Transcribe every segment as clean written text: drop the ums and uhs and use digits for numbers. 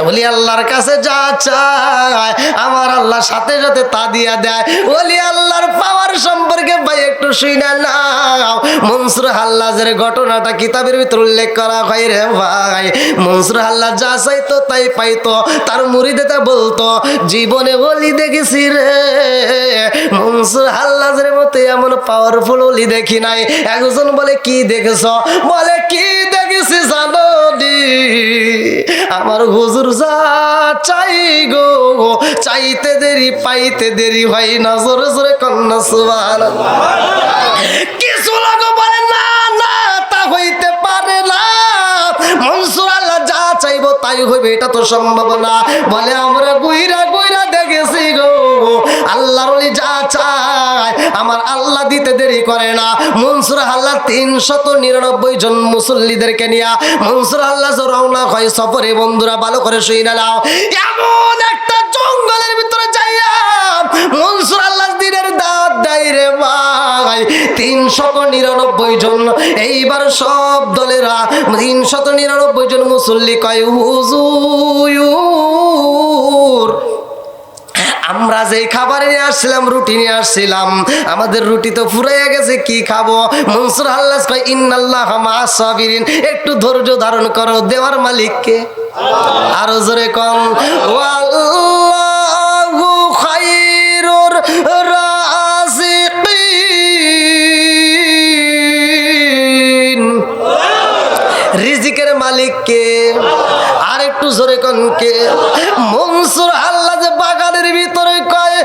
ওলি আল্লাহর কাছে যা চায় আমার আল্লাহ সাথে সাথে তা দিয়া দেয়। ওলি আল্লাহর পাওয়ার সম্পর্কে ভাই একটু শুনে নাও। মনসুর হাল্লাজের ঘটনাটা কিতাবের ভিতর উল্লেখ করা হয় রে ভাই। মনসুর হাল্লাজ যা চাইতো তাই পাইতো। তার মুরিদেরা বলতো জীবনে ওলি দেখেছি রে, মনসুর হাল্লাজের মতো এমন পাওয়ারফুল ওলি দেখি নাই। একজন বলে কি দেখেছ? বলে কি দেখেছি জানো নি? আমার হুজুর যা চাই গো চাইতে দেরি পাইতে দেরি হয় না। জোরে জোরে কন্যা সুবহানাল্লাহ। কিছু লোক বলে না না তা হইতে পারে না, মনসুর আল্লাহ যা চাইবো তাই হইবে, এটা তো সম্ভব না। বলে আমরা গুইরা গুইরা দেখেছি গো আল্লাহর ওলি যা চায় আমার আল্লাহ দিতে দেরি করে না। মনসুর আল্লাহ 399 জন মুসল্লিদেরকে নিয়ে মনসুর আল্লাহ রওনা হয় সফরে। বন্ধুরা ভালো করে শুনে নাও, এমন একটা জঙ্গলের ভিতরে যাইয়া মনসুর আল্লাহ দিনের দাঁত দেয় রে ভাই। 399 জন। এইবার সব দলেরা 399 জন মুসল্লি কয় হুজুর আমরা যে খাবার নিয়ে আসছিলাম, রুটি নিয়ে আসছিলাম, আমাদের রুটি তো ফুরাইয়া গেছে, কি খাবো? মনসুর আল্লাহ কয় ইন্নাল্লাহা মা'আস সাবিরিন, একটু ধৈর্য ধারণ করো। দেওয়ার মালিক কে? আরো জোরে কোন ওয়াল্লাহু খায়রুর রাযিকিন। রিজিকের মালিক কে? আর একটু জোরে কোন কে? মনসুর আল্লাহ যে বাগানের ভিতরে কয়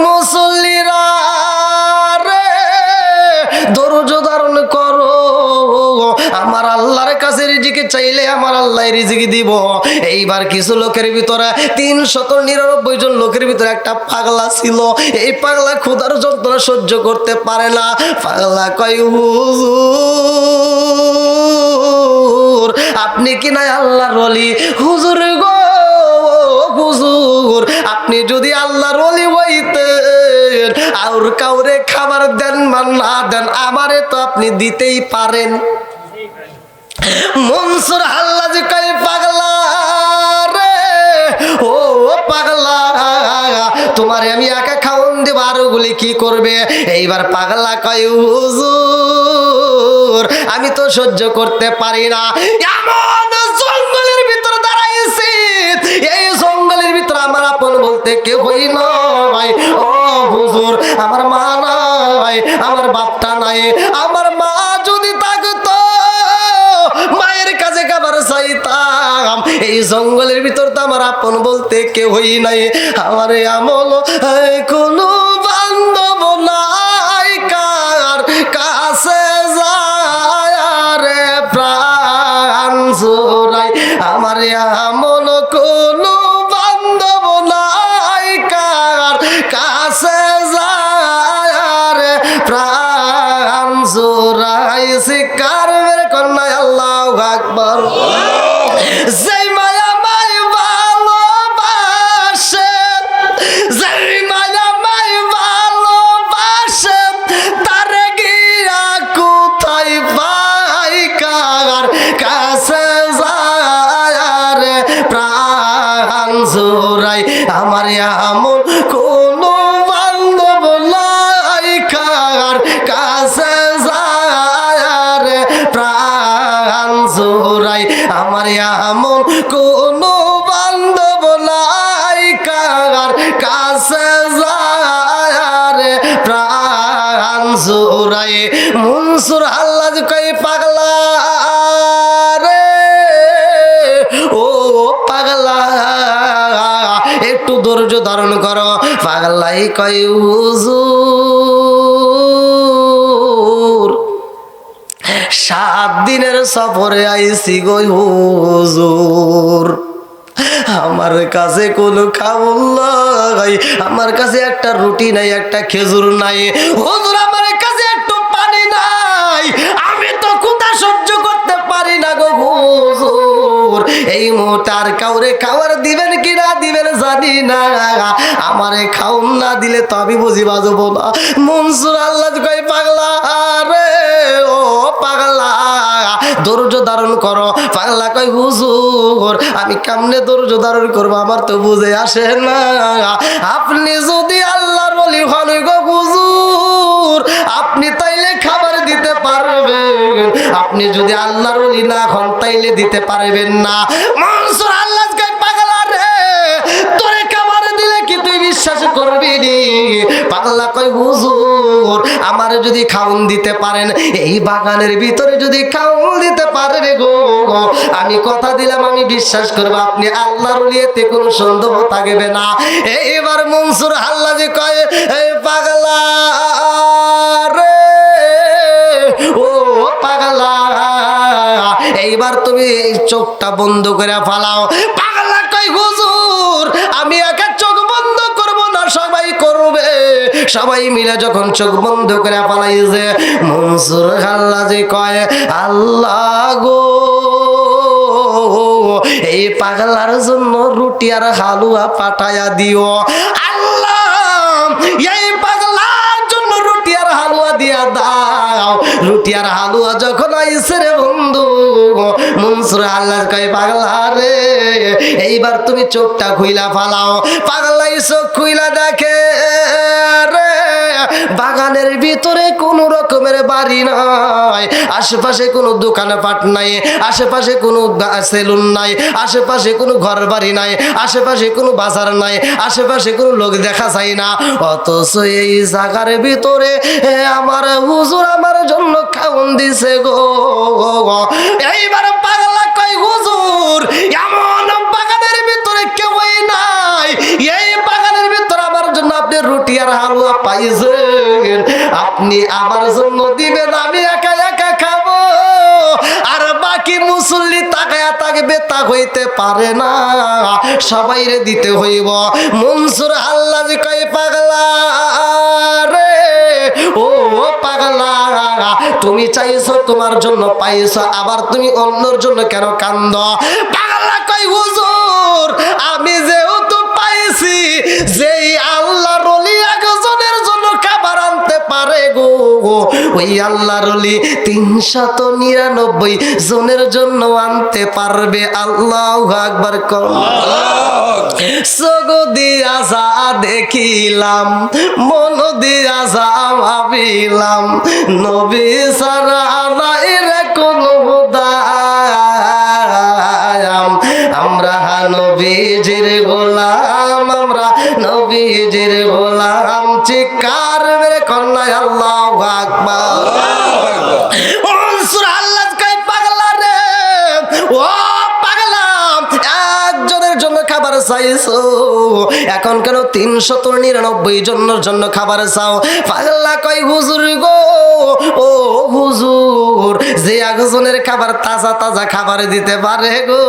মুসল্লিরা রে ধৈর্য ধারণ করো, আমার আল্লাহর কাছে রিজিক চাইলে আমার আল্লাহ রিজিক দিব। এইবার কিছু লোকের ভিতরে 399 জন লোকের ভিতরে একটা পাগলা ছিল। এই পাগলা ক্ষুধার যন্ত্রণা সহ্য করতে পারে না। পাগলা কয় হুজুর আপনি কি নাই আল্লাহর ওলি? হুজুর গো হুজুর আপনি যদি আল্লাহর ওলি হইতেন আর কাউরে খাবার দেন বা না দেন আমারে তো আপনি দিতেই পারেন। মনসুর হাল্লাজ কয় পাগলা রে ও পাগলা তোমারে আমি একা খাওন দেব, আর ওগুলি কি করবে? এইবার পাগলা কয় হুজুর আমি তো সহ্য করতে পারি না। এমন জঙ্গলের ভিতর দাঁড়াইছি, এই জঙ্গলের ভিতর আমার আপন বলতে কেউ হই নয়। ও হুজুর আমার মা নাই, আমার বাপটা নাই। আমার মা যদি থাকতো মায়ের কাছে খাবার চাইতাম। এই জঙ্গলের ভিতর তো আমার আপন বলতে কেউ হই নাই। আমার আমল কোনো বান্ধব নাই, কার কাছে যায় রে প্রাণ জোড়াই। আমার আমল কোনো বান্ধব নাই, কার কাছে যায় রে প্রাণ জোড়াই। শিকার মেরে কন্যা আল্লাহু আকবার। যেই মায়া মাই ভালোবাসে, যেই মায়া মাই ভালোবাসে, তারে গিয়া কোথায় পাই, কার কাছে যায় রে প্রাণ জোড়াই। আমার এমন কোনো বান্ধব নাই, কার কাছে যায় রে প্রাণ জোড়াই। আমার এমন কোনো বান্ধব নাই, কার কাছে যায় রে প্রাণ জোড়াই। মনসুর আল্লাহ কই পাগলা রে ও পাগলা একটু ধৈর্য ধারণ করো। পাগলাই কই হুজুর 7 দিনের সফরে আইছি গো হুজুর, আমার কাছে কোনো খাবার নাই, আমার কাছে একটা রুটি নাই, একটা খেজুর নাই। হুজুর আমার কাছে একটু পানি নাই, আমি তো ক্ষুধা সহ্য করতে পারি না গো হুজুর। এই মুহূর্তে আর কাউরে খাবার দিবেন কি না দিবেন জানি না, আমারে খাওন না দিলে তো আমি বুঝি বাজবো না। মনসুর আল্লাহ কই পাগলা রে ও পাগলা ধৈর্য ধারণ করো। পাগলা কয় হুজুর আমি কেমনে ধৈর্য ধারণ করবো, আমার তো বুঝে আসে না। আপনি যদি আল্লাহর ওলি হন গো হুজুর, আপনি তাইলে খাবার দিতে পারবেন, আপনি যদি আল্লাহর ওলি না হন তাইলে দিতে পারবেন না। মনসুর আল্লাহ কয় পাগলা রে, তোরে খাবার দিলে কি তুই বিশ্বাস করবি নি? পাগলা কয় হুজুর আমার যদি খাউন দিতে পারেন, এই বাগানের ভিতরে যদি খাউন দিতে পারেন গো, আমি কথা দিলাম আমি বিশ্বাস করবো আপনি আল্লাহর ওলি, এতে কোনো সন্দেহ থাকবে না। এইবার মনসুর হাল্লাজি কয় এই পাগলা রে, ও পাগলা এইবার তুমি চোখটা বন্ধ করে ফালাও। পাগলা কয় হুজুর আমি একা চোখ বন্ধ করব না, সবাই করবে। সবাই মিলে যখন চোখ বন্ধ করে ফালাইছে, মনসুর হাল্লাজি কয় আল্লাহ গো, এই পাগলার জন্য রুটি আর হালুয়া পাঠায়া দিও। আল্লাহ এই পাগলার জন্য রুটি আর হালুয়া দিয়া দাও। রুটি আর হালুয়া যখন আইছে রে বন্ধু, মনসুর আল্লাহ কয় পাগলা রে এইবার তুমি চোখটা খুইলা ফালাও। পাগলাই চোখ খুইলা দেখে রে বাগানের ভিতরে কোন রকমের বাড়ি নাই, আশেপাশে কোনো দোকানপাট নাই, আশেপাশে কোনো সেলুন নাই, আশেপাশে কোনো ঘর বাড়ি নাই, আশেপাশে কোনো বাজার নাই, আশেপাশে কোনো লোক দেখা যায় না। অথচ এই জায়গার ভিতরে আমার হুজুর আমার জন্য খাওন দিছে গো। এইবার পাগলা কয় হুজুর এমন বাগানের ভিতরে কেউই নাই, এই বাগানের ভিতরে আমার জন্য আপনি রুটি আর হালুয়া পাইছেন, আপনি আমার জন্য দিবেন, আমি একা একা খাবো, আর বাকি মুসল্লি তাকায়া থাকবে, তা হইতে পারে না, সবাইরে দিতে হইব। মনসুর হাল্লাজি কয় পাগলা রে, ও পাগলা তুমি চাইছো তোমার জন্য পাইছো, আবার তুমি অন্যর জন্য কেন কান্দ? পাগলা কয় হুজুর আমি যেহেতু পাইছি, যেই আল্লাহর ওলি একজনের জন্য খাবার আনতে পারে গো, ওই আল্লাহর ওলি 399 জনের জন্য আনতে পারবে। আল্লাহু আকবার কর। চোখ দিয়া যা দেখিলাম, মন দিয়া যা ভাবিলাম, নবী ছাড়া নাই রে কোনো দায়াম। আমরা নবীজির গোলাম, আমরা নবীজির গোলাম, চিৎকার মেরে কন্যা আল্লাহু আকবার। মনসুর আল্লাহ কয় পাগলা রে, ও পাগলা একজনের জন্য খাবার চাইছো, এখন কেন 399 জনের জন্য খাবার চাও? পাগলা কয় হুজুর গো, ও হুজুর যে একজনের খাবার তাজা তাজা খাবার দিতে পারে গো,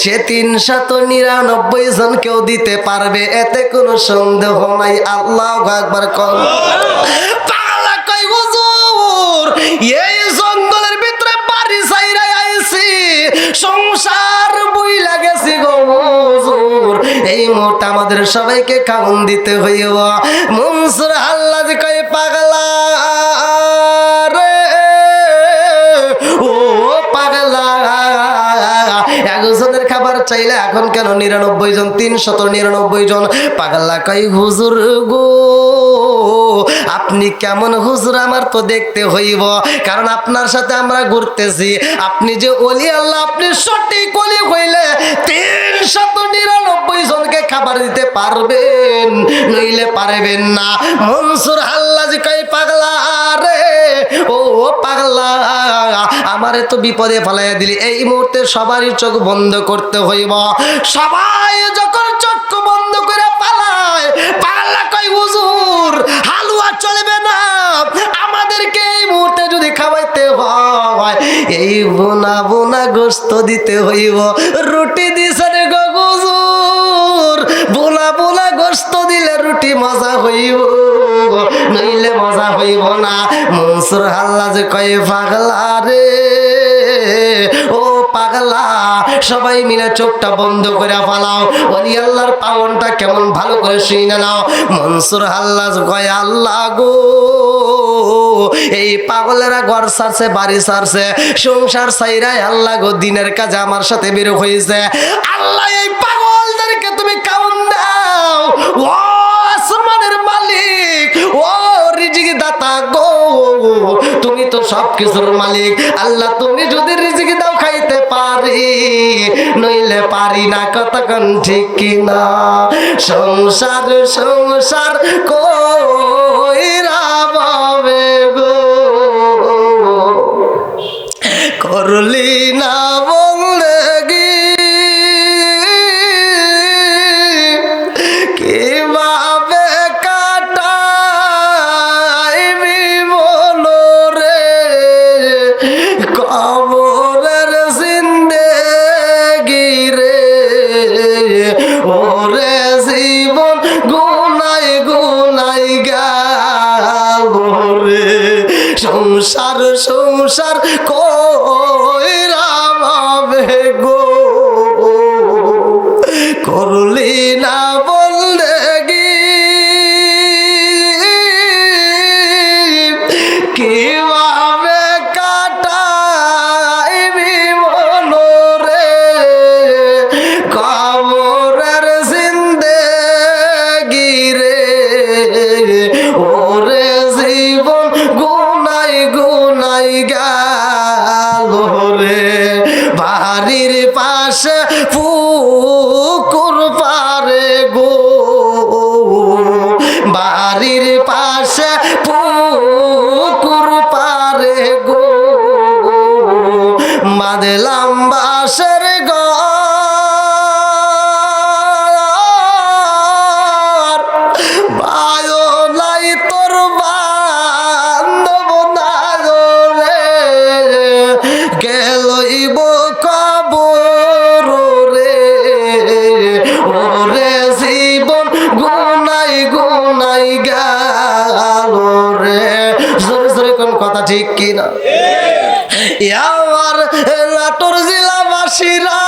সে 399 জনকেও দিতে পারবে, এতে কোনো সন্দেহ নাই। আল্লাহু আকবার কর। পাগলা কয় হুজুর এই জঙ্গলের ভিতরে বাড়ি ছাইরা আইছি, সংসার বইলা গেছি গো হুজুর, এই মুহূর্তে আমাদের সবাইকে খাওন দিতে হইব। মনসুর হাল্লাজি কয় পাগলা রে, ও পাগলা একজনের খাবার চাইলে এখন কেন 99 জন, 399 জন? পাগলা কয় হুজুর গো আপনি কেমন হুজুর আমার তো দেখতে হইব, কারণ আপনার সাথে আমরা ঘুরতেছি, আপনি যে ওলি আল্লাহ, আপনি সঠিক ওলি হইলে 399 জনকে খাবার দিতে পারবেন, নইলে পারবেন না। মনসুর হাল্লাজি কয় পাগলা রে, ও পাগলা আমারে তো বিপদে ফেলাইয়া দিলি, এই মুহূর্তে সবারই চোখ বন্ধ করতে হইব। সবাই যখন চোখ বন্ধ করে পালায়, পাগলা কয় হুজুর হালুয়া চলবে না, আমাদেরকে এই মুহূর্তে যদি খাওয়াইতে হয় এই বোনা বোনা গোস্ত দিতে হইব। রুটি দিছেন গো হুজুর, বোনা বোনা গোস্ত দিলে রুটি মজা হইব, নইলে মজা হইব না। মনসুর হাল্লাজি কয় পাগলা রে, ও পাগলা সবাই মিলে চোখটা বন্ধ করে ফালাও, ওলি আল্লাহর পাওনটা কেমন ভালো করে শুনে নাও। মনসুর হাল্লাজ কয় আল্লাহ গো এই পাগলেরা ঘর ছাড়ছে, বাড়ি ছাড়ছে, সংসার ছাইরাই আল্লাহ গো দিনের কাজে আমার সাথে বের হয়েছে। আল্লাহ এই পাগলদেরকে তুমি কাউন দাও। ও আসমানের মালিক, ও রিজিক দাতা গো, তুমি তো সব কিছুর মালিক। আল্লাহ তুমি যদি রিজিক দাও খাইতে পারি, নইলে পারি না। কতক্ষণ ঠিক কিনা? সংসার সংসার কইরা পাবে গো, করলি না বন্দেগি, কিভাবে কাটাইবি মনরে, কবরের জিন্দেগি রে, ওরে জীবন গুনাই গুনাই গেল রে। সংসার সংসার কইরা ভাবে গো, করলি না বন্দেগি, কিভাবে কাটাইবি মনরে, কবরের জিন্দেগি রে, ওরে জীবন গুনাই গুনাই গেল রে। বাড়ির পাশে পুকুর পারে গো, বাড়ির পাশে পুকুর পারে গো, বাঁধলাম বাঁশের ঘর, বায়ো নাই তোর বান্ধব না রে, গেলইব কবর রে, ওরে জীবন গুনাই গুনাই গেল রে। জোরে জোরে কোন কথা ঠিক কিনা? আমার নাটোর জেলাবাসীরা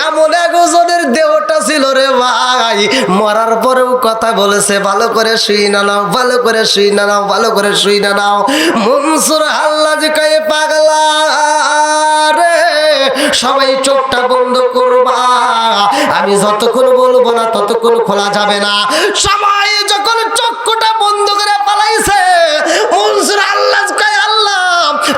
এমন একজনের দেহটা ছিল রে ভাই, মরার পরেও কথা বলেছে, ভালো করে শুই না নাও, ভালো করে শুই না নাও, ভালো করে শুই না নাও। মনসুর হাল্লাজ কয়ে পাগলা রে, সবাই চোখটা বন্ধ করবা, আমি যতক্ষণ বলবো না ততক্ষণ খোলা যাবে না। সবাই যখন চক্ষুটা বন্ধ করে পালাইছে, মনসুর হাল্লাজ কয়ে আল্লাহ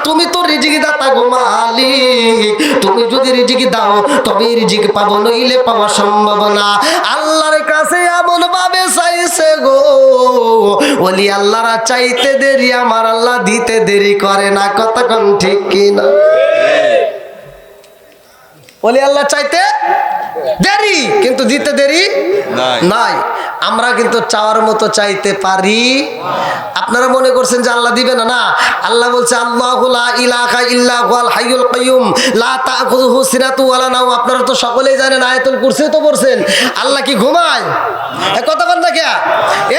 তুমি তো রিজিক দাতা গো মালিক, তুমি যদি রিজিক দাও তবে রিজিক পাবো, নইলে পাওয়া সম্ভব না। আল্লাহর কাছে এমন ভাবে চাইছে গো, ওলি আল্লাহরা চাইতে দেরি, আমার আল্লাহ দিতে দেরি করে না। কতক্ষণ ঠিক কিনা? ওলি আল্লাহ চাইতে দেরি কিন্তু দিতে দেরি নাই। আমরা কিন্তু চাওয়ার মতো চাইতে পারি। আপনারা মনে করছেন যে আল্লাহ দিবে না? না, আল্লাহ বলছে আল্লাহু লা ইলাহা ইল্লা হুয়াল হাইয়ুল কাইয়ুম লা তাখুযুহু সিনাতু ওয়ালা নাওম। আপনারা তো সকলেই জানেন, আয়াতুল কুরসি তো পড়ছেন। আল্লাহ কি ঘুমায়? এই কথা বল না কে?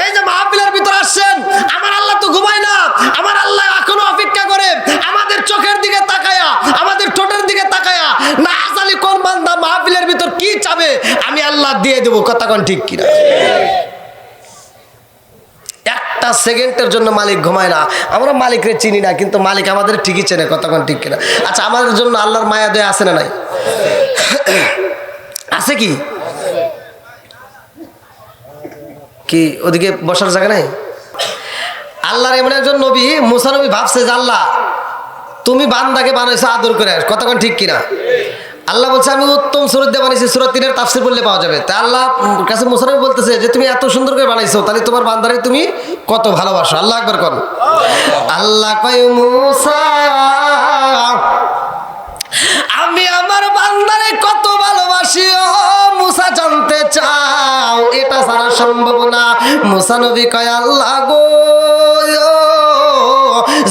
এই যে মাহফিলের ভিতর আসছেন, আমার আল্লাহ তো ঘুমায় না। আমার আল্লাহ এখনো অপেক্ষা করে আমাদের চোখের দিকে তাকায়া, আমাদের ঠোঁটের দিকে তাকায়া, না আজালি কোন বান্দা মাহফিলের ভিতর কি চাবে আমি আল্লাহ দিয়ে দেবো। কথা কোন ঠিক কিনা? একটা সেকেন্ডের জন্য মালিক ঘুমায় না। আমরা মালিকরে চিনি না, কিন্তু মালিক আমাদের ঠিকই চেনে। কথা কোন ঠিক কিনা? আচ্ছা, আমাদের জন্য আল্লাহর মায়া দয়া আছে না নাই? আছে কি? কি ওদিকে বসার জায়গা নাই? আল্লাহর এমন একজন নবী, মুসা নবী ভাবছে যে আল্লাহ তুমি বান্দাকে বানাইছো আদর করে। কথা কোন ঠিক কিনা? আল্লাহ বলছে আমি উত্তম সূরা দিয়ে বানাইছি, সূরা 3 এর তাফসীর পড়লে পাওয়া যাবে। তা আল্লাহ কাছে মুসা নবী বলতেছে যে তুমি এত সুন্দর করে বানাইছো, তাহলে তোমার বান্দারে তুমি কত ভালোবাসো। আল্লাহ আকবার কোন। আল্লাহ কয় মুসা আমি আমার বান্দারে কত ভালোবাসি ও মুসা জানতে চাও? এটা ছাড়া সম্ভব না। মুসা নবী কয় আল্লাহ গো,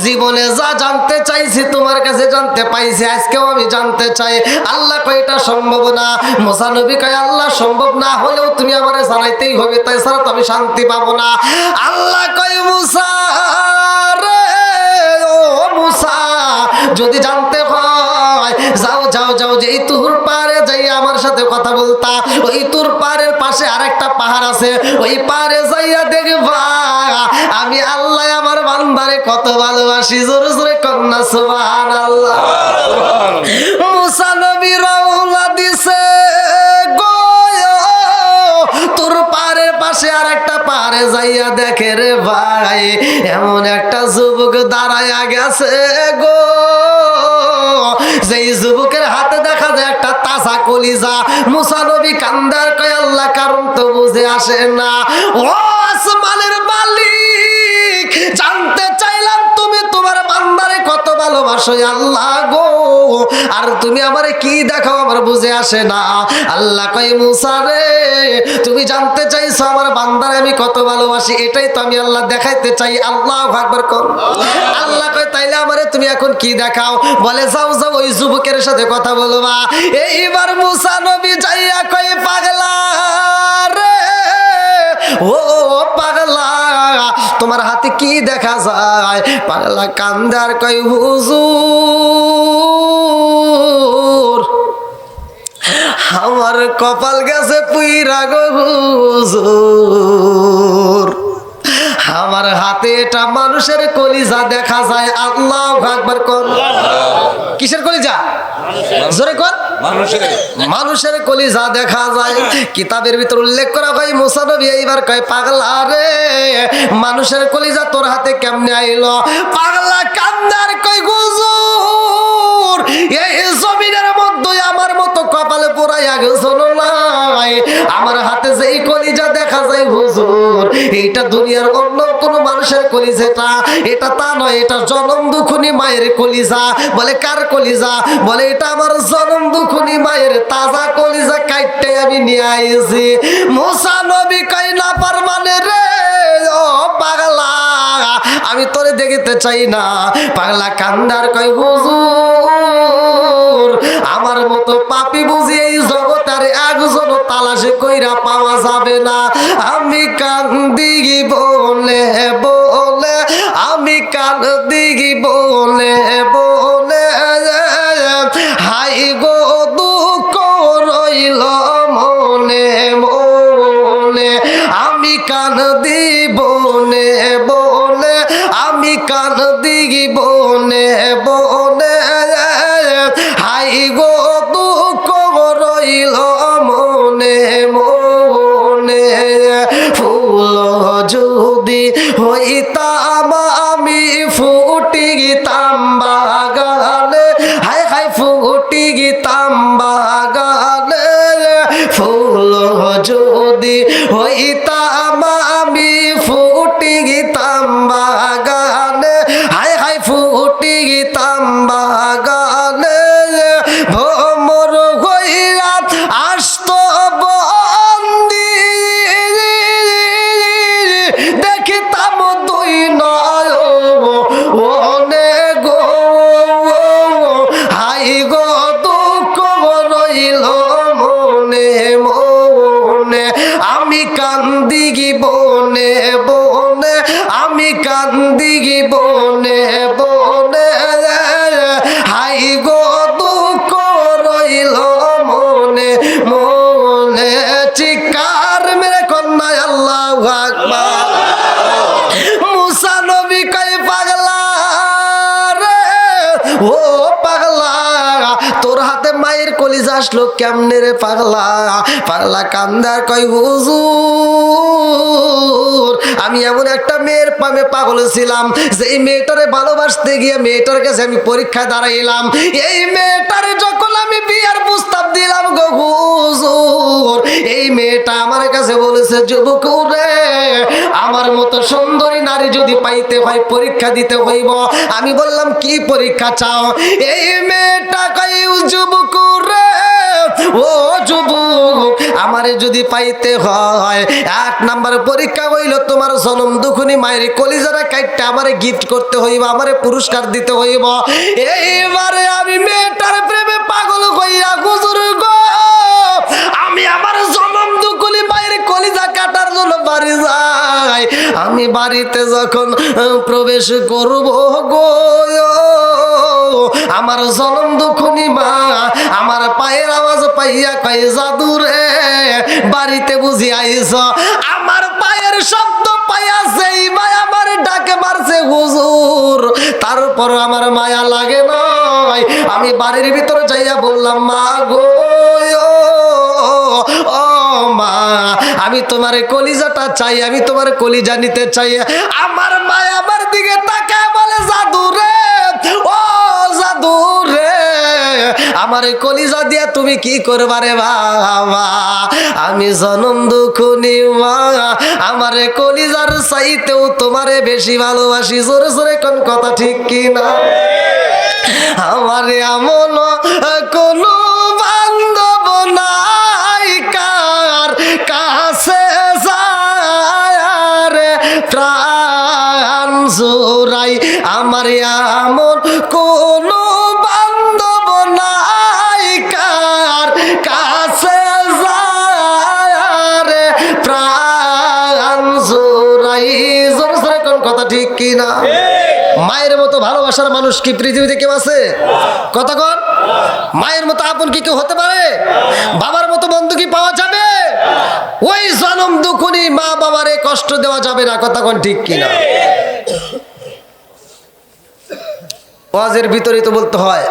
জীবনে যা জানতে চাইছি তোমার কাছে জানতে পাইছি, আজকেও আমি জানতে চাই। আল্লাহ কয় এটা সম্ভব না। মুসা নবী কয় আল্লাহ সম্ভব না হলেও তুমি আমারে জানাইতেই হবে, তাই ছাড়া তো আমি শান্তি পাবো না। আল্লাহ কয় মুসা রে, ও মুসা যদি জানতে হয় যাও যাও যাও, যে তুর পারে যাই আমার সাথে কথা বলতা। ওই তুর পারের পাশে আরেকটা পাহাড় আছে, ওই পাহাড়ে যাইয়া দেখবা আমি আল্লাহ আমার বান্দারে কত ভালোবাসি, জোরে জোরে কন্যা সুবহানাল্লাহ। মুসা নবী রওনা দিছে গো, তোর পাড়ের পাশে আর একটা পাড়ে যাইয়া দেখে রে ভাই, এমন একটা যুবক দাঁড়াইয়া গেছে গো, যেই যুবকের হাতে দেখা যায় একটা তাজা কলিজা। মুসা নবী কান্দার কয় আল্লাহ, কারণ তো বুঝে আসে না। ও আসমানের মালিক, জানতে চাইলাম তুমি তোমার বান্দারে কত ভালোবাসো আল্লাহ গো, আর তুমি আমারে কি দেখাও আমার বুঝে আসে না। আল্লাহ কয় মুসা রে, তুমি জানতে চাইছো আমার বান্দারে আমি কত ভালোবাসি, এটাই তো আমি আল্লাহ দেখাইতে চাই। আল্লাহু আকবার কর। আল্লাহ কয় তাইলে আমারে তুমি এখন কি দেখাও? বলে যাও যাও ওই যুবকের সাথে কথা বলবা। এইবার মুসা নবী যাইয়া কয় পাগলা রে, ও পাগলা, তোমার হাতে কি দেখা যায়? পাগলা কান্দার কয় হুজুর, আমার কপাল গেছে পুইরা গো হুজুর, আমার হাতে এটা মানুষের কলিজা দেখা যায়। আল্লাহু আকবার কর। কিসের কলিজা? জোরে কর। মানুষের কলিজা দেখা যায়। কিতাবের ভিতর উল্লেখ করা হয় মুসা নবী এইবার কয় পাগলা রে, মানুষের কলিজা তোর হাতে কেমনে আইলো? পাগলা কান্দার কয় হুজুর, এই জমিনের মধ্যে আমার মতো কপালে পোড়াইয়া গেছো নাই, আমার হাতে যেই কলিজা দেখা যায় হুজুর, এইটা দুনিয়ার অন্য কোন মানুষের কলিজাটা, এটা তা নয়, এটা জনম দুখুনি মায়ের কলিজা। বলে কার কলিজা? বলে এটা আমার জনম দুখুনি মায়ের তাজা কলিজা কাটতে আমি নিয়ে আইছি। মুসা নবী কই না পারমানে রে, ও পাগলা, আমি তোরে দেখিতে চাই না। পাগলা কান্দার কই হুজুর, আমার মতো পাপী বুঝি এই জগতের একজন তালাশে কইরা পাওয়া যাবে না। আমি কান্দি বলে বলে, আমি কান্দি বলে বলে, হাই গো দুঃখ রইল মনে মনে, আমি কান্দি বলে বলে, আমি কান্দি বলে বলে, হাই গো দুঃখ রইল মনে মনে। ফুল যদি হইতাম আমি ফুটি গিতাম বাগানে, হায় হায় ফুটি গিতাম বাগানে, ফুল যদি হইতাম আমি ফুটি গিতাম বাগানে, হায় হায় ফুটি গিতাম বাগানে, ভ্রমর হইয়া আসত বন্দি, দেখিতাম দুই নয়নে গো, হাই গো দুঃখ রইল মনে মনে, আমি কান্দি বনে বনে, আমি কান্দি বনে বনে, হাই গো দুঃখ রইল মনে মনে। চিৎকার মেরে কন্যা আল্লাহু আকবার। মুসা নবী কয় পাগলা রে, ও পাগলা, তোর হাতে মায়ের কলিজা আসলো কেমনে রে পাগলা? পাগলা কান্দার কয় হুজুর, আমি এমন একটা মেয়ের প্রেমে পাগল ছিলাম, যে এই মেয়েটারে ভালোবাসতে গিয়ে মেয়েটার কাছে আমি পরীক্ষায় দাঁড়াইলাম। এই মেয়েটারে যখন আমি বিয়ার প্রস্তাব দিলাম গো হুজুর, এই মেয়েটা আমার কাছে বলেছে যুবক রে, আমার মতো সুন্দরী নারী যদি পাইতে হয় পরীক্ষা দিতে হইব। আমি বললাম কি পরীক্ষা চাও? এই মেয়েটা কই যুবক রে, ও যুবক, আমারে যদি পাইতে হয় 1 নাম্বার পরীক্ষা হইল তোমার জনম দুখুনি মায়ের কলিজারা কাটতে আমারে গিফট করতে হইব, আমারে পুরস্কার দিতে হইব। এইবারে আমি মেয়েটার প্রেমে পাগল হইয়া হুজুর গো, আমি আমার জনম দুখুনি মায়ের কলিজা কাটার জন্য বাড়ি যাই। আমি বাড়িতে যখন প্রবেশ করব গো, আমার জনম দুখুনি মা আমার পায়ের আওয়াজ পাইয়া কয় জাদুরে, বাড়িতে বুঝি আইছ। আমার পায়ের শব্দ পাইয়া সেই ভাই আমার ডাকে মারছে হুজুর তারপরও আমার মায়া লাগে নাই। আমি বাড়ির ভিতরে যাইয়া বললাম, মা গো, ও মা, আমি তোমার কলিজাটা চাই, আমি তোমার কলিজা নিতে চাই। আমার মায়া আমার দিকে তাকায় বলে, জাদু রে, ও জাদু রে, আমার কলিজা দিয়া তুমি কি করবা রে বাবা? আমি জনম দুঃখনি মা, আমার কলিজার চাইতেও তোমারে বেশি ভালোবাসি। জোরে জোরে কোন কথা ঠিক কি না? আমার এমন কোন বান্ধব নাই কার কাছে যায় রে প্রাণ জোড়াই। আমার এমন কোন বান্ধব নাই কার কাছে যায় রে প্রাণ জোড়াই। জোরে জোরে কোন কথা ঠিক কি না? মায়ের মতো ভালোবাসার মানুষ কি পৃথিবীতে কেউ আছে? কতক্ষণ? মায়ের মতো আপন কি কেউ হতে পারে? বাবার মতো বন্ধু কি পাওয়া যাবে? ওই জনম দুঃখনি মা বাবারে কষ্ট দেওয়া যাবে না। কতক্ষণ ঠিক কিনা? ওয়াজের ভিতরেই তো বলতে হয়।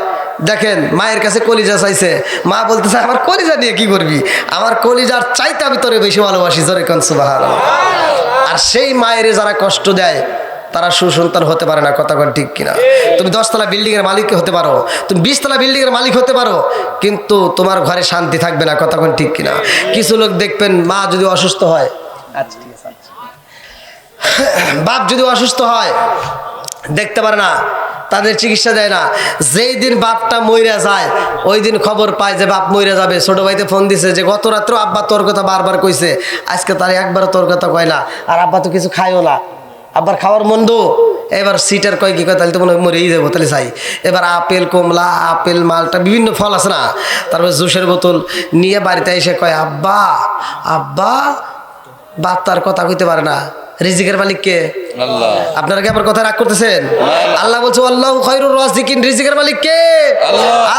দেখেন, মায়ের কাছে কলিজা চাইছে, মা বলতেছে আমার কলিজা নিয়ে কি করবি? আমার কলিজার চাইতে আমি তোরে বেশি ভালোবাসি। জোরে কোন সুবহানাল্লাহ। আর সেই মায়ের যারা কষ্ট দেয় তারা সুসন্তান হতে পারে না। কথা ঠিক কিনা? তুমি 10 তলা বিল্ডিং এর মালিক হতে পারো, তুমি 20 তলা বিল্ডিং এর মালিক হতে পারো, কিন্তু তোমার ঘরে শান্তি থাকবে না। কথা ঠিক কিনা? কিছু লোক দেখবেন, মা যদি অসুস্থ হয়, বাপ যদি অসুস্থ হয়, দেখতে পারে না, তাদের চিকিৎসা দেয় না। যেই দিন বাপটা মইরা যায়, ওই দিন খবর পায় যে বাপ মইরা যাবে। ছোট ভাইতে ফোন দিছে যে গত রাত্রে আব্বা তোর কথা বারবার কইছে, আজকে তার একবারও তোর কথা কয় না। আর আব্বা তো কিছু খায়ও না, আব্বার খাওয়ার মন্দ। এবার সিটার কয় কি কয়, তাহলে তো মনে হয় মরেই যাবো, তাহলে চাই। এবার আপেল, কমলা, আপেল, মালটা, বিভিন্ন ফল আছে না, তারপর জুসের বোতল নিয়ে বাড়িতে এসে কয়, আব্বা আব্বা। বাপ তার কথা কইতে পারে না। রিজিকের মালিক কে? আল্লাহ। আপনারা কি আমার কথা রাগ করতেছেন? আল্লাহ বলছে আল্লাহু খায়রুর রাযিকিন। রিজিকের মালিক কে?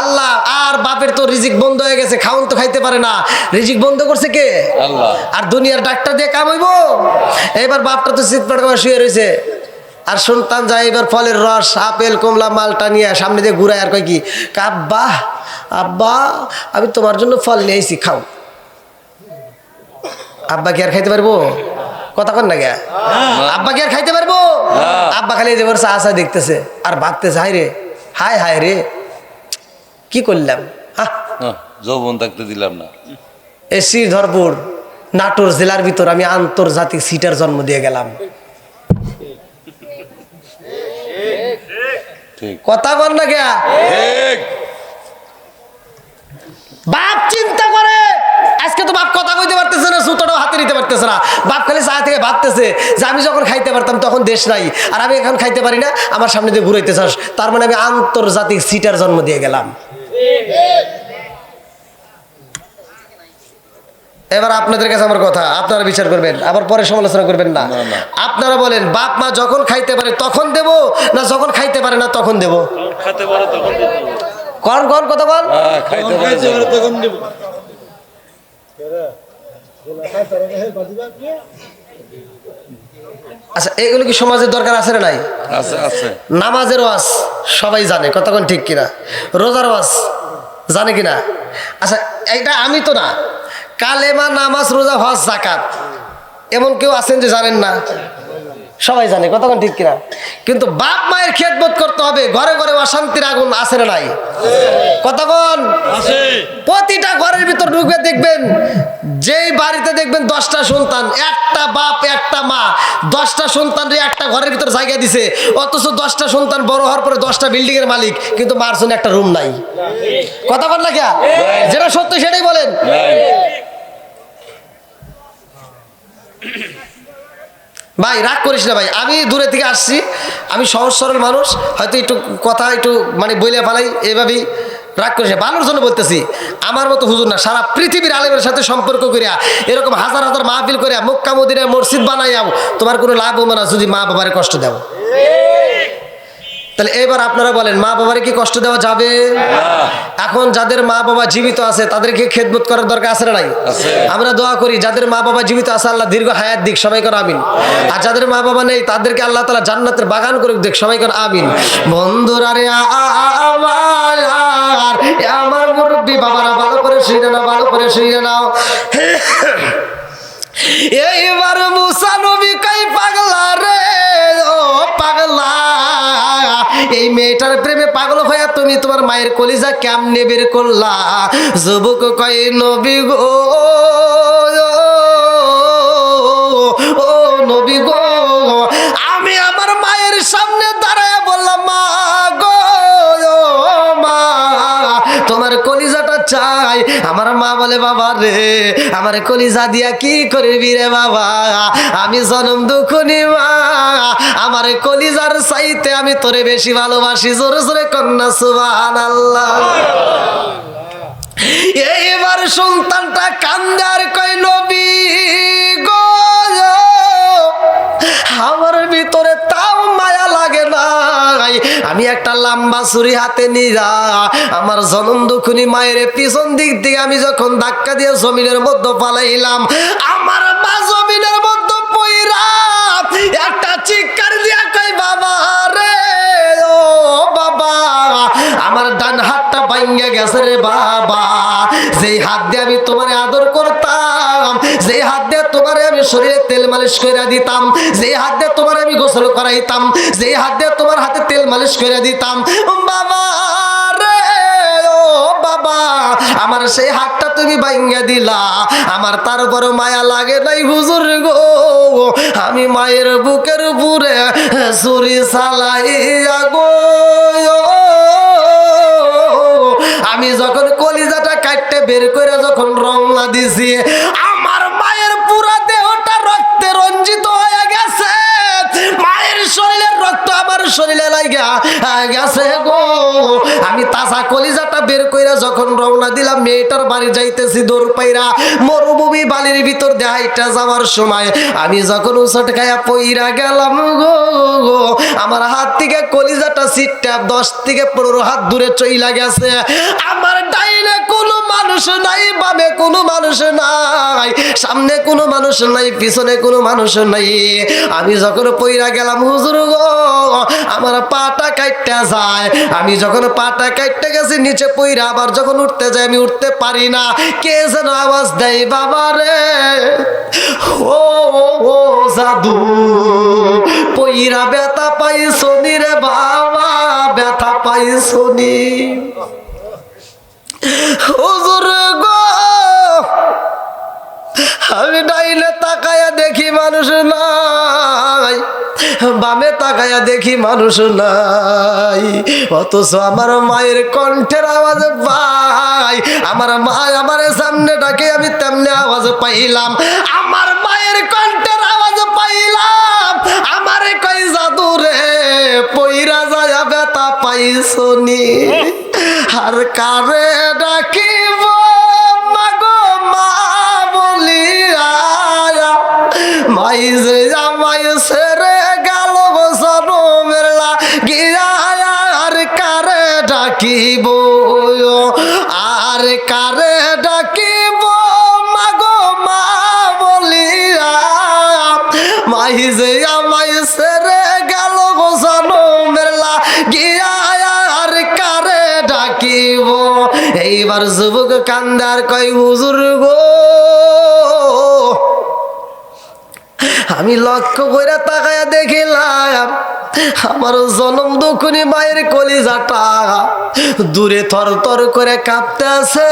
আল্লাহ। আর বাপের তো রিজিক বন্ধ হয়ে গেছে, খাওন তো খাইতে পারে না, রিজিক বন্ধ করছে কে? আল্লাহ। আর দুনিয়ার ডাক্তার দিয়ে কাম হইব? এবার বাপটা তো চিৎপাট করে শুয়ে রয়েছে, আর সন্তান যায় এবার ফলের রস, আপেল, কমলা, মালটা নিয়ে সামনে দিয়ে ঘুরায় আর কয় কি, আব্বা আব্বা আমি তোমার জন্য ফল নিয়ে আইছি, খাও। আব্বা কি আর খাইতে পারবো? কথা কন না গে? আব্বা কি আর খাইতে পারবো? আব্বা খালি যে চা চা দেখতেছে আর ভাবতেছে, হায় রে, হায় হায় রে, কি করলাম, যৌবন থাকতে দিলাম না। এই শ্রীধরপুর নাটোর জেলার ভিতর আমি আন্তর্জাতিক সিটার জন্ম দিয়ে গেলাম। কথা কন না গে? বাপ চিন্তা করে, আজকে তো বাপ কথা কইতে পারতেছে না, সুতোটাও হাতে নিতে পারতেছে না। বাপ খালি চা থেকে ভাবতেছে যে আমি যখন খাইতে পারতাম তখন দেশ নাই, আর আমি এখন খাইতে পারি না, আমার সামনে দিয়ে ঘুরাইতে চাস, তার মানে আমি আন্তর্জাতিক সিটার জন্ম দিয়ে গেলাম। এবার আপনাদের কাছে আমার কথা, আপনারা বিচার করবেন, আবার পরে সমালোচনা করবেন না। আপনারা বলেন, বাপ মা যখন খাইতে পারে তখন দেব, না যখন খাইতে পারে না তখন দেব? কন কন কথা বল। আচ্ছা, এগুলো কি সমাজের দরকার আছে না নাই? নামাজের ওয়াজ সবাই জানে, কতক্ষণ ঠিক কিনা? রোজার ওয়াজ জানে কিনা? আচ্ছা, এটা আমি তো না, কালেমা, নামাজ, রোজা, হজ, যাকাত, এমন কেউ আছেন যে জানেন না? সবাই জানে, কতক্ষণ ঠিক কিনা? কিন্তু বাপ মায়ের খেদমত করতে হবে। ঘরে ঘরে অশান্তির আগুন আছে না নাই? কতক্ষণ? প্রতিটা ঘরের ভিতর ঢুকবে, দেখবেন যেই বাড়িতে দেখবেন 10টা সন্তান, একটা বাপ একটা মা 10টা সন্তানরে একটা ঘরের ভিতর জায়গা দিছে, অথচ 10টা সন্তান বড় হওয়ার পরে 10টা বিল্ডিং এর মালিক, কিন্তু মার জন্য একটা রুম নাই। কথা বল না কে? যেটা সত্য সেটাই বলেন। ভাই রাগ করিস না ভাই, আমি দূরে থেকে আসছি, আমি সহজ সরল মানুষ, হয়তো একটু কথা একটু মানে বইলে ফেলাই, এভাবেই রাগ করিস না, ভালোর জন্য বলতেছি। আমার মতো হুজুর না, সারা পৃথিবীর আলেমের সাথে সম্পর্ক করিয়া, এরকম হাজার হাজার মাহফিল করিয়া, মক্কা মদিনায় মসজিদ বানাইয়াও তোমার কোনো লাভ হবে না যদি মা বাবারে কষ্ট দাও। তা তাহলে এবার আপনারা বলেন, মা বাবারে কি কষ্ট দেওয়া যাবে? এখন যাদের মা বাবা জীবিত আছে তাদেরকে খেদমত করার দরকার আছে না নাই? আমরা দোয়া করি যাদের মা বাবা জীবিত আছে আল্লাহ দীর্ঘ হায়াত দিক, সবাই করে আমিন। আর যাদের মা বাবা নেই তাদেরকে আল্লাহ তাআলা জান্নাতের বাগান করে দিক, সবাই করে আমিন। বন্ধুরা রে আমার মুরব্বী বাবারা ভালো করে শুনে নাও, ভালো করে শুনে নাও। এইবার মুসা নবী কই পাগলা রে, ও পাগলা, এই মেয়েটার প্রেমে পাগল হয়ে তুমি তোমার মায়ের কলিজা কেমনে বের করলা? যুবক কই নবী গো, ও নবী গো, আমি আমার মায়ের সামনে দাঁড়ায় বললাম, মা গো, মা তোমার কলিজাটা চাই। আমার মা বলে, বাবা রে আমার কলিজা দিয়া কি করবি রে বাবা, আমি জনম দুঃখনি মা, আমার কলিজার চাইতে আমি তোরে বেশি ভালোবাসি। জোরে জোরে কন্যা সুবহানাল্লাহ। এইবার সন্তানটা কান্দার কই নবী গো, আমার ভিতরে তাও মায়া লাগে নাই, আমি একটা লম্বা ছুরি হাতে নিয়া আমার জনম দুঃখনি মায়ের পিছন দিক দিয়ে আমি যখন ধাক্কা দিয়ে জমিনের মধ্যে ফালাইলাম, আমার মা জমিনের মধ্যে পইরা একটা চিৎকার দিয়া কই, বাবা রে, ও বাবা, আমার ডান হাতটা ভাঙ্গে গেছে রে বাবা। যেই হাত দিয়ে আমি তোমারে আদর করতাম, যেই হাত দিয়ে তোমারে আমি শরীরে তেল মালিশ করে দিতাম, যেই হাত দিয়ে তোমার আমি গোসল করাইতাম, যেই হাত দিয়ে তোমার হাতে তেল মালিশ করে দিতাম, বাবা রে, ও বাবা, আমার সেই হাতটা তুমি ভাঙ্গে দিলা, আমার তারপর মায়া লাগে নাই হুজুর গো, আমি মায়ের বুকের উপরে ছুরি চালাইয়া গো, আমি যখন কলিজাটা কাটতে বের করে যখন রওনা দিছি, আমার মায়ের পুরা দেহটা রক্তে রঞ্জিত হয়ে গেছে, মায়ের শরীরের রক্ত আমার শরীরে লাগা গেছে গো। আমি তাজা কলিজাটা বের কইরা যখন রওনা দিলাম মেয়েটার বাড়ি যাইতেছি, দৌড় পাইরা মরুভূমি বালির ভিতর দেহাইটা যাওয়ার সময় আমি যখন উচট খায়া পইরা গেলাম গো, আমার হাত থেকে কলিজাটা সিটটা 10 থেকে 15 হাত দূরে চইলা গেছে। আমার ডাইনে কোনো মানুষ নাই, বামে কোনো মানুষ নাই, সামনে কোনো মানুষ নাই, পিছনে কোনো মানুষ নাই। আমি যখন পইরা গেলাম হুজুর গো, আমার পাটা কাটতে যায়, আমি যখন পাটা কাটতে গেছি নিচে পইরা আবার যখন উঠতে যাই আমি উঠতে পারি না, কে যেন আওয়াজ দেয়, বাবা রে, ও ও জাদু পইরা ব্যথা পাইছো নি রে বাবা, ব্যথা পাইছো নি? হুজুর গো, আমি ডাইনে তাকায়া দেখি মানুষ নাই, বামে তাকায়া দেখি মানুষ নাই, অথচ আমার মায়ের কণ্ঠের আওয়াজ পাই, আমার মা আমার সামনে ডাকে আমি তেমনি আওয়াজ পাইলাম, আমার মায়ের কণ্ঠের আওয়াজ পাইলাম, আমারে কই জাদু রে পইরা যায় ব্যথা পাইছনি? আর কারে ডাকিব মাগো মা বলিয়া, মাই যে আমায় ছেড়ে গেল জনমের লাগিয়া, আর কারে ডাকিব, আর কারে ডাকিব মাগো মা বলিয়া, মাই যে আমায় ছেড়ে গেল জনমের লাগিয়া, আর কারে ডাকিব? এইবার যুবক কান্দার কই, হুজুর গো, আমি লক্ষ্য করে তাকায়া দেখিলাম আমার জনম দুঃখনি মায়ের কলিজাটা দূরে থর থর করে কাঁপতে আছে,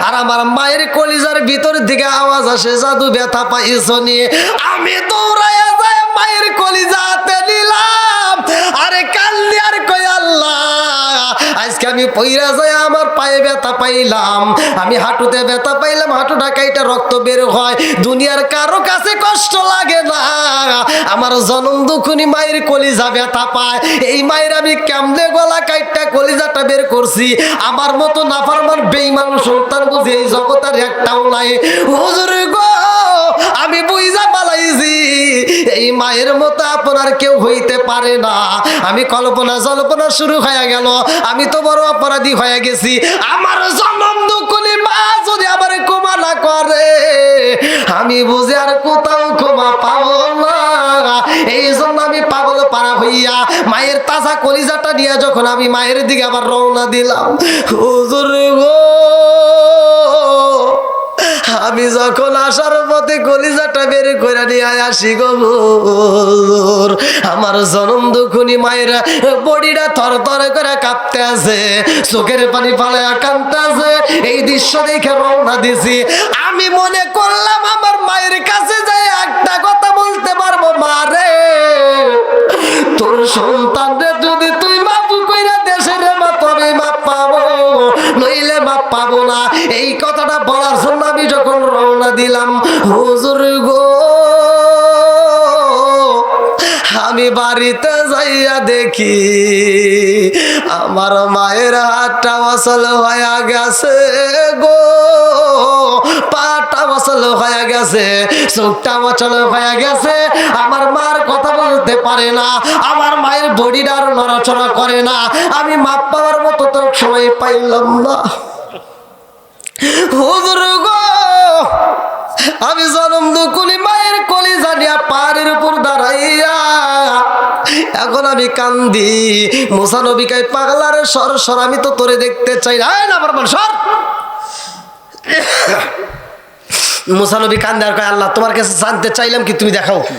আর আমার মায়ের কলিজার ভিতর দিকে আওয়াজ আসে, জাদু ব্যথা পাইছনি? আমি দৌড়াইয়া যায় মায়ের কলিজা হাতে নিলাম, আরে কান্দি আর কই, আল্লাহ আজকে আমি পইরা যায় আমার পায়ে ব্যথা পাইলাম, আমি হাঁটুতে ব্যথা পাইলাম, হাঁটুটা কাইটা রক্ত বের হয়, দুনিয়ার কারো কাছে কষ্ট লাগে না, আমার জনম দুঃখনি মায়ের কলিজা ব্যথা পায়, এই মায়ের আমি কেমনে গলা কাইটা কলিজাটা বের করছি, আমার মতো নাফরমান বেঈমান সন্তান বুঝি এই জগতের একটাও নাই। হুজুর গো, আমি বুইজা পালাইছি এই মা মায়ের মতো আপনার কেউ হইতে পারে না। আমি কল্পনা জল্পনা শুরু হয়ে গেল, আমি তো বড় অপরাধী হয়ে গেছি। আমার জনম দুঃখনি মা যদি আমার ক্ষমা না করে, আমি বুঝে আর কোথাও ক্ষমা পাবো না। এই জন্য আমি পাগল পাড়া হইয়া মায়ের তাজা কলিজাটা নিয়ে যখন আমি মায়ের দিকে আবার রওনা দিলাম, হুজুর গো, আমি যখন আসার পথে কলিজাটা বের করে নিয়ে আসি গো হুজুর, আমার জনম দুঃখনি মায়ের বডিটা থর থর করে কাঁপতে আছে, চোখের পানি ফালায়া কাঁদতে আছে। এই দৃশ্য দেখে রওনা দিছি। আমি মনে করলাম আমার মায়ের কাছে যাই একটা কথা বলতে পারবো, মারে তোর সন্তানদের যদি তুই মাফ কইরা দেশের মা তবে মাপ পাবো, নইলে মাপ পাবো না। এই কথাটা বলার জন্য আমি যখন রওনা দিলাম, হুজুর গো, আমি বাড়িতে যাইয়া দেখি আমার মায়ের হাতটা অচল হয়ে গেছে গো, পাটা অচল হয়ে গেছে, চোখটা অচল হয়ে গেছে। আমার মার কথা বলতে পারে না, আমার মায়ের বডিটা আর নড়াচড়া করে না। আমি মাপ পাওয়ার মতো তো সময় পাইলাম না। হুজুর গো, আমি জনম দুকুলি মায়ের কলিজা নিয়া পাহাড়ের উপর দাঁড়াইয়া এখন আমি কান্দি। মুসা নবী কয়, পাগলার সর সর, আমি তো তোরে দেখতে চাই না। না বারবার সর। মুসা নবী কান্দে আর কয়, আল্লাহ তোমার কাছে জানতে চাইলাম কি, তুমি দেখাও কি?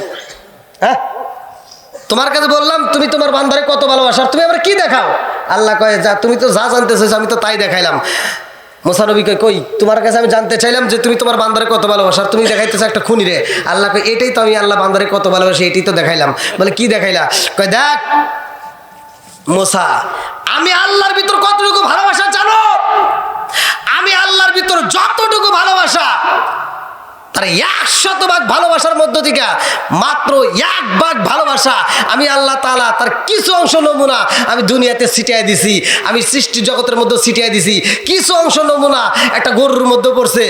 হ্যাঁ, তোমার কাছে বললাম তুমি তোমার বান্দারে কত ভালোবাসার, তুমি আবার কি দেখাও? আল্লাহ কয়, যা তুমি তো যা জানতে চাইছো আমি তো তাই দেখাইলাম। মুসা নবী কয়, কই তোমার কাছে আমি জানতে চাইলাম যে তুমি তোমার বান্দারে কত ভালোবাসার, তুমি দেখাইতেছো একটা খুনি রে। আল্লাহ কয়, এটাই তো আমি আল্লাহ বান্দারে কত ভালোবাসি, এটাই তো দেখাইলাম। বলে কি দেখাইলা? কয়, দেখ মুসা, আমি আল্লাহর ভিতর কতটুকু ভালোবাসা জানো? আমি আল্লাহর ভিতর যতটুকু ভালোবাসা, তার 100 ভাগ ভালোবাসার মধ্য থেকে মাত্র 1 ভাগ ভালোবাসা আমি আল্লাহ তাআলা তার কিছু অংশ নমুনা আমি দুনিয়াতে ছিটিয়ে দিছি, আমি সৃষ্টি জগতের মধ্যে ছিটিয়ে দিছি। কিছু অংশ নমুনা একটা গরুর মধ্যে পড়ছে,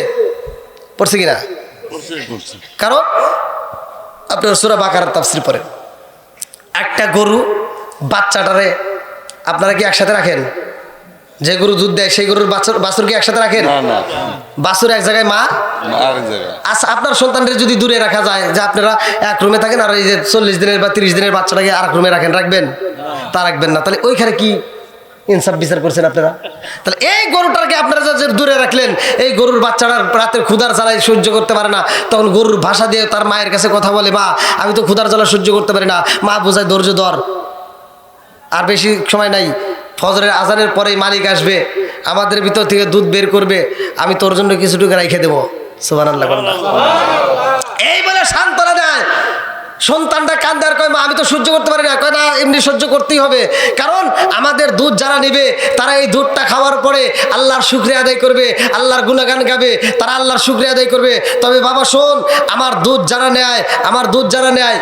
পড়ছে কিনা? কারণ আপনার সূরা বাকারার তাফসীর পড়েন, একটা গরু বাচ্চাটারে আপনারা কি একসাথে রাখেন? যে গরু দুধ দেয় সেই গরুর বাছুর কি একসাথে রাখেন? বাছুর এক জায়গায়, মা আরেক জায়গায়। আচ্ছা, আপনার সন্তানদের যদি দূরে রাখা যায়, যে আপনারা এক রুমে থাকেন আর এই যে 40 দিনের বা 30 দিনের বাচ্চাটাকে আরেক রুমে রাখেন, রাখবেন? তা রাখবেন না। তাহলে ওইখানে কি ইনসাফ বিচার করছেন আপনারা? তাহলে এই গরুটাকে আপনারা যে দূরে রাখলেন, এই গরুর বাচ্চাটা রাতের ক্ষুধার জ্বালায় সহ্য করতে পারে না, তখন গরুর ভাষা দিয়ে তার মায়ের কাছে কথা বলে, মা আমি তো ক্ষুধার জ্বালা সহ্য করতে পারি না। মা বোঝায়, ধৈর্য ধর, আর বেশি সময় নাই, ফজরের আজানের পরেই মালিক আসবে, আমাদের ভিতর থেকে দুধ বের করবে, আমি তোর জন্য কিছুটুকু রেখে দেবো। সুবহানাল্লাহ। এই বলে সান্ত্বনা দেয়। সন্তানটা কান্দে আর কয়, মা আমি তো সহ্য করতে পারি না। কয়, না, এমনি সহ্য করতেই হবে, কারণ আমাদের দুধ যারা নেবে তারা এই দুধটা খাওয়ার পরে আল্লাহর শুকরিয়া আদায় করবে, আল্লাহর গুণগান গাবে, তারা আল্লাহর শুকরিয়া আদায় করবে। তবে বাবা শোন, আমার দুধ যারা নেয়, আমার দুধ যারা নেয়,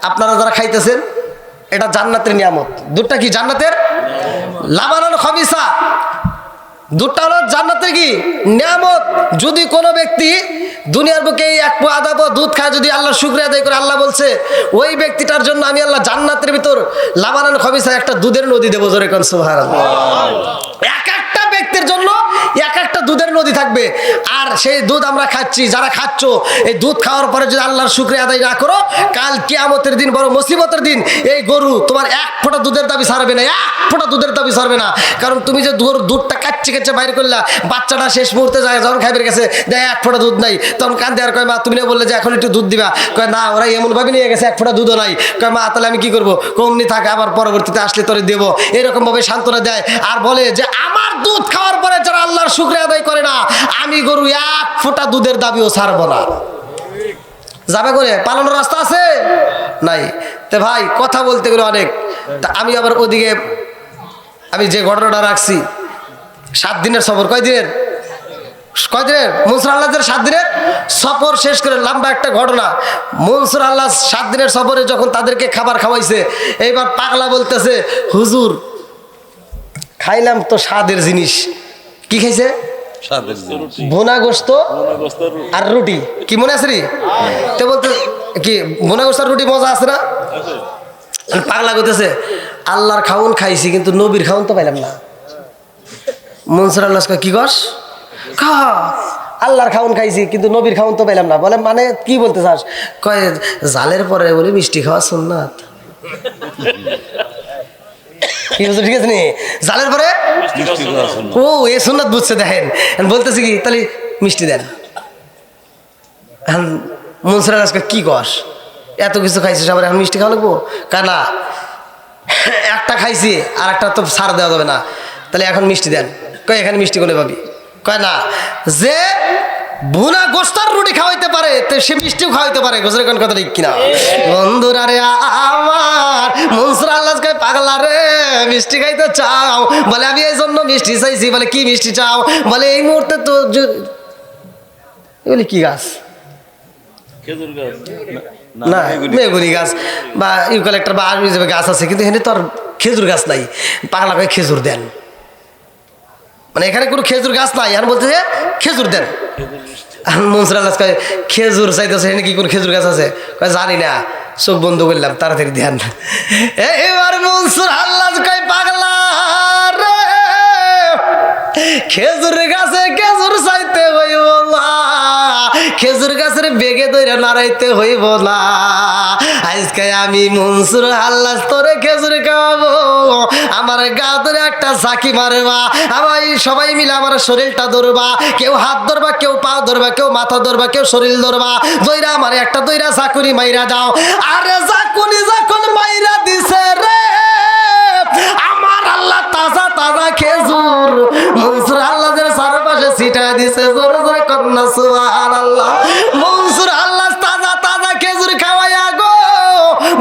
আপনারা যারা খাইতেছেন, এটা জান্নাতের নিয়ামত। দুধটা কি জান্নাতের? লাবানান খাবিসা, দুধটা হলো জান্নাতের কি নিয়ামত। যদি কোনো ব্যক্তি দুনিয়ার বুকে এক পো আধা পো দুধ খায়, যদি আল্লাহর শুকরিয়া আদায় করে, আল্লাহ বলছে ওই ব্যক্তিটার জন্য আমি আল্লাহ জান্নাতের ভিতর লাবানান খাবিসা একটা দুধের নদী দেবো। জোরে কোন সুবহানাল্লাহ। এক একটা ব্যক্তির জন্য এক একটা দুধের নদী থাকবে। আর সেই দুধ আমরা খাচ্ছি, যারা খাচ্ছ, এই দুধ খাওয়ার পরে যদি আল্লাহর শুকরিয়া আদায় না করো, কাল কিয়ামতের দিন বড় মুসিবতের দিন। এই গরু তোমার 1 ফোঁটা দুধের দাবি ছাড়বে না, 1 ফোঁটা দুধের দাবি ছাড়বে না। কারণ তুমি যে দুধটা কাচ্চি কাচ্চি বাইর করলা, বাচ্চাটা শেষ মুহূর্তে যায় যখন খাইবের কাছে দেয় 1 ফোঁটা দুধ নাই, তখন কান্দে আর কয়, মা তুমি না বললে যে এখন একটু দুধ দিবা? কয়, না, ওরা এমন ভাবে নিয়ে গেছে 1 ফোঁটা দুধও নাই। কয়, মা তাহলে আমি কি করবো? কমনি থাকে, আবার পরবর্তীতে আসলে তোরে দেবো। এরকম ভাবে সান্ত্বনা দেয়। আর বলে যে আমার দুধ খাওয়ার পরে যারা আল্লাহর শুকরিয়া আদায় করে না, আমি গরু 1 ফোঁটা দুধের দাবিও ছাড়বো না। যাবে করে পালানোর রাস্তা আছে নাই? তে ভাই, কথা বলতে গেলে অনেক। তা আমি আবার ওদিকে আমি যে ঘটনাটা রাখছি, 7 দিনের সফর, কয় দিনের মনসুর আল্লাহদের 7 দিনের সফর শেষ করে লম্বা একটা ঘটনা। মনসুর আল্লাহ 7 দিনের সফরে যখন তাদেরকে খাবার খাওয়াইছে, এইবার পাগলা বলতেছে, হুজুর খাইলাম তো স্বাদের জিনিস। কি খাইছে? সাথে রুটি। ভুনা গোস্ত আর রুটি কি মনে আছে রে? তো বলতে কি ভুনা গোস্ত আর রুটি মজা আছে না? পাগলা করতেছে আল্লাহর খাউন খাইছি কিন্তু নবীর খাউন তো পাইলাম না। মনসুর আল্লাহ কি কস খা আল্লাহর খাউন খাইছি কিন্তু নবীর খাউন তো পাইলাম না। বলে মানে কি বলতে চাস? কয় জালের পরে বলে মিষ্টি খাওয়া সুন্নাত। কি বলছে ঠিক আছে নি? জালের পরে মিষ্টি খাওয়া সুন্নাত। ও এ সুন্নাত বুঝছে দেখেন। বলতেছে কি তাহলে মিষ্টি দেন। মনসুর আল্লাহ কি কস এত কিছু খাইছিস আবার এখন মিষ্টি খাওয়া লাগবো? কানা একটা খাইছি আর একটা তো ছাড় দেওয়া যাবে না, তাহলে এখন মিষ্টি দেন। কয় এখানে মিষ্টি কোনে পাবি? কয় না যে ভুনা গোস্তার রুটি খাওয়াইতে পারে তো সে মিষ্টিও খাওয়াইতে পারে। গোসরের কোন কথা ঠিক কিনা? বন্ধুরা রে আমার মনসুর আল্লাহ কয় পাগলা রে মিষ্টি খাইতে চাও? বলে আমি এই জন্য মিষ্টি চাইছি। বলে কি মিষ্টি চাও? বলে এই মুহূর্তে তো এগুলি কি গাছ? না মেগুনি গাছ বা ইউক্যালিপ্টাস বা আরবি হিসেবে গাছ আছে, কিন্তু এখানে তো আর খেজুর গাছ নাই। পাগলা কয় খেজুর দেন। মানে এখানে কোনো খেজুর গাছ নাই, এখন বলতে যে খেজুর দেন। মনসুর আল্লাহ কয় খেজুর চাইতেছে এখানে কি কোনো খেজুর গাছ আছে? কয় জানি না, চোখ বন্ধ করলাম তাড়াতাড়ি ধ্যান। এবার মনসুর আল্লাহ কয় পাগলা রে খেজুর গাছে খেজুর চাইতে হইব না, খেজুর গাছের বেগে ধরে নাড়াইতে হইব না। আজকে আমি মনসুর আল্লাহ তোরে খেজুর খাওয়াবো, আমার গা ধরে একটা ঝাঁকি মারবা, আমার সবাই মিলে আমার শরীরটা ধরবা, কেউ হাত ধরবা, কেউ পা ধরবা, কেউ মাথা ধরবা, কেউ শরীর ধরবা, দইরা আমার একটা দইরা চাকুরি মাইরা দাও। আরে চাকুরি যখন মাইরা দিছে রে আমার আল্লাহ তাজা তাজা খেজুর মনসুর আল্লাহদের চারপাশে ছিটা দিছে। জোরে জোরে কন্যা সুবহানাল্লাহ। মনসুর আল্লাহ তাজা তাজা খেজুর খাওয়াইয়া গো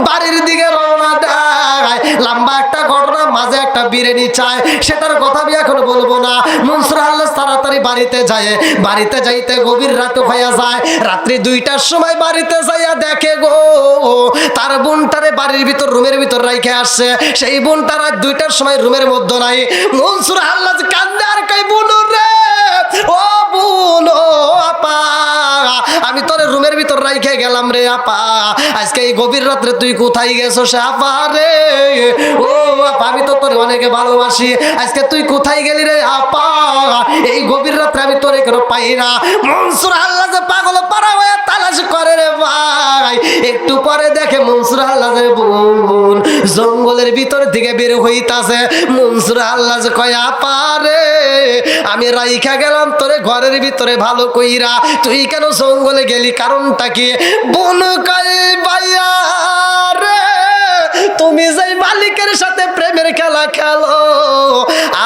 বাড়ির দিকে রওনা দেয়। লম্বা একটা ঘটনা, মাঝে একটা বিরিয়ানি চায়, সেটার কথা আমি এখন বলবো না। মনসুর আল্লাহ তাড়াতাড়ি বাড়িতে যায়, বাড়িতে যাইতে গভীর রাত হইয়া যায়। রাত্রি 2টার সময় বাড়িতে যাইয়া দেখে গো তার বোনটারে বাড়ির ভিতর রুমের ভিতর রাইখে আসছে। সেই বোনটা রাত 2টার সময় রুমের মধ্যে নাই। মনসুর আল্লাহ কান্দে আর কই বোন রে ও বোন ও আপা আমি তোর রুমের ভিতর রাইখে গেলাম রে আপা, আজকে এই গভীর রাত্রে তুই কোথায় গেছো সে আপা রে? ও আপা আমি তো তোর অনেকে ভালোবাসি, আজকে তুই কোথায় গেলি রে আপা? এই গভীর রাত্রে আমি তোরে কেন পাই না। মনসুর আল্লাহ যে পাগল পারা হয়ে তালাশ করে রে ভাই। একটু পরে দেখে মনসুর আল্লাহের বোন জঙ্গলের ভিতর থেকে বের হইতাছে। মনসুর আল্লাহ কয় আপা রে আমি রাইখা গেলাম তোরে ঘরের ভিতরে ভালো কইরা, তুই কেন জঙ্গলে গেলি? কারণটা কি? বোন কয় ভাইয়া রে তুমি যেই মালিকের সাথে প্রেমের খেলা খেলো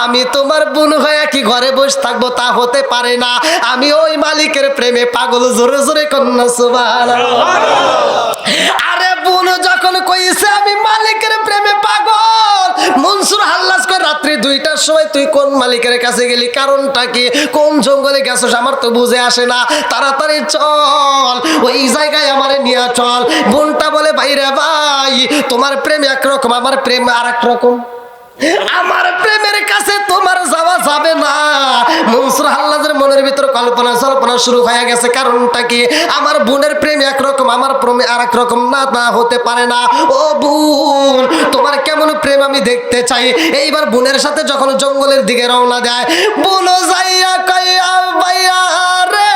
আমি তোমার বোন হয়ে কি ঘরে বসে থাকবো? তা হতে পারে না, আমি ওই মালিকের প্রেমে পাগল। জোরে জোরে কন্যা সুবহানাল্লাহ। আরে বোন যখন কইছে আমি মালিকের প্রেমে পাগল, মনসুর আল্লাহ কয় রাত্রি 2টার সময় তুই কোন মালিকের কাছে গেলি? কারণটা কি? কোন জঙ্গলে গেছস আমার তো বুঝে আসে না, তাড়াতাড়ি চল ওই জায়গায় আমারে নিয়ে চল। বোনটা বলে ভাইরে ভাই তোমার প্রেম একরকম, আমার প্রেম আর এক রকম, আমার প্রেমের কাছে তোমার যাওয়া যাবে না। মনসুর আল্লাহর মনের ভিতর কল্পনা জল্পনা শুরু হয়ে গেছে। কারণটা কি? আমার বোনের প্রেম একরকম, আমার প্রেম আর এক রকম, না না হতে পারে না। ও বোন তোমার কেমন প্রেম আমি দেখতে চাই। এইবার বোনের সাথে যখন জঙ্গলের দিকে রওনা দেয়, বোন যাইয়া কইয়া ভাইয়া রে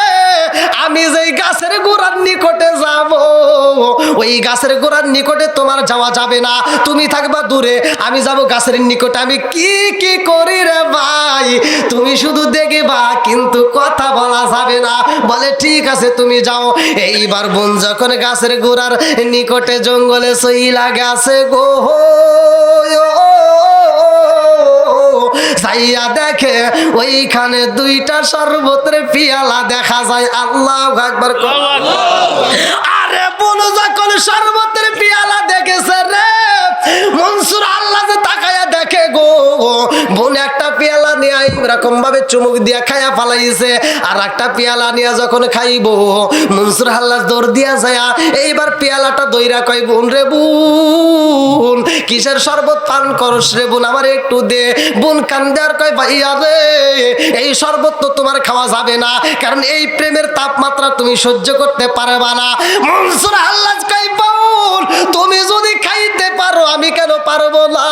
আমি যেই গাছের গোড়ার নিকটে যাব ওই গাছের গোড়ার নিকটে তোমার যাওয়া যাবে না, তুমি থাকবা দূরে, আমি যাব গাছের নিকটে। আমি কি কি করি রে ভাই তুমি শুধু দেখবা, কিন্তু কথা বলা যাবে না। বলে ঠিক আছে তুমি যাও। এইবার বোন যখন গাছের গোড়ার নিকটে জঙ্গলে সইলা গেছে গো যাইয়া দেখে ওইখানে 2টা শরবতের পিয়ালা দেখা যায়। আল্লাহু আকবার। আরে বোন যখন শরবতের পিয়ালা দেখেছে রে মনসুর আল্লাহ যে তাকায়া দেখে গো বোন একটা পেয়ালা নিয়ে এরকম এরকম ভাবে চুমুক দিয়া খায়া ফালাইছে। আর একটা পেয়ালা নিয়ে যখন খাইবো, মনসুর হাল্লাজ দৌড় দিয়া যায় এইবার পেয়ালাটা দইরা কয়, বোন রে বোন, কিসের শরবত পান করস রে বোন, আমার একটু দে। বোন কান্দে আর কয়, ভাইয়া রে, এই শরবত তো তোমার খাওয়া যাবে না, কারণ এই প্রেমের তাপমাত্রা তুমি সহ্য করতে পারবা না। মনসুর হাল্লাজ কয়, বোন তুমি যদি খাইতে পারো আমি কেন পারবো না?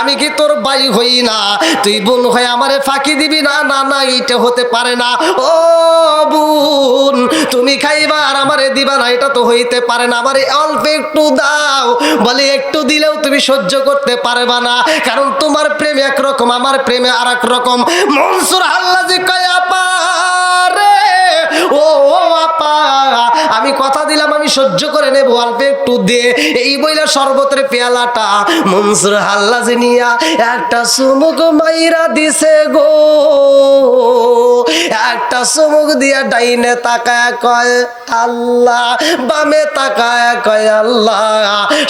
আমি কি তোর ভাই হই না? তুই বোন হয়ে আমারে ফাঁকি দিবি না? না না, এটা হতে পারে না। ও বোন, তুমি খাইবা আর আমারে দিবা না, এটা তো হইতে পারে না। আমারে অল্প একটু দাও। বলে একটু দিলেও তুমি সহ্য করতে পারবা না, কারণ তোমার প্রেম একরকম, আমার প্রেমে আর এক রকম। মনসুর হাল্লাজি কয়, আপা রে, ও আপা, আমি কথা দিলাম আমি সহ্য করে নেব, অল্প একটু দে। এই বইলা শরবতের পেয়ালাটা মনসুর হাল্লাজি নিয়া একটা চুমুক মাইরা দিছে গো। একটা চুমুক দিয়া ডাইনে তাকায় কয় আল্লাহ, বামে তাকায় কয় আল্লাহ,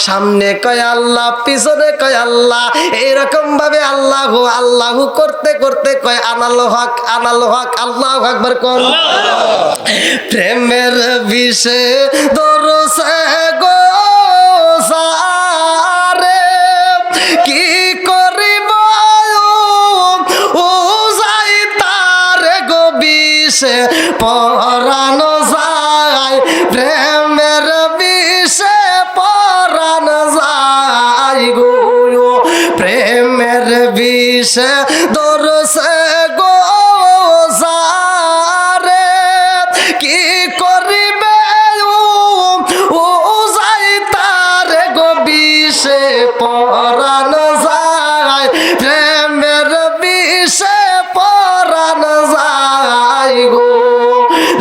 সামনে কয় আল্লাহ, পিছনে কয় আল্লাহ। এইরকম ভাবে আল্লাহু আল্লাহু করতে করতে কয় আনাল হক, আনাল হক, আল্লাহু আকবার কোন। প্রেমের বিষে দরসে গো সারে, কি করিব ও যাই তার গো বিষে পরানো যায়, প্রেমের বিষে পরানো যায় গো, প্রেমের বিষে দরসে গো সারে, কি করিবে ও যাই তার গো বিষে পরানো যায়, প্রেমের বিষে পরানো যায় গো।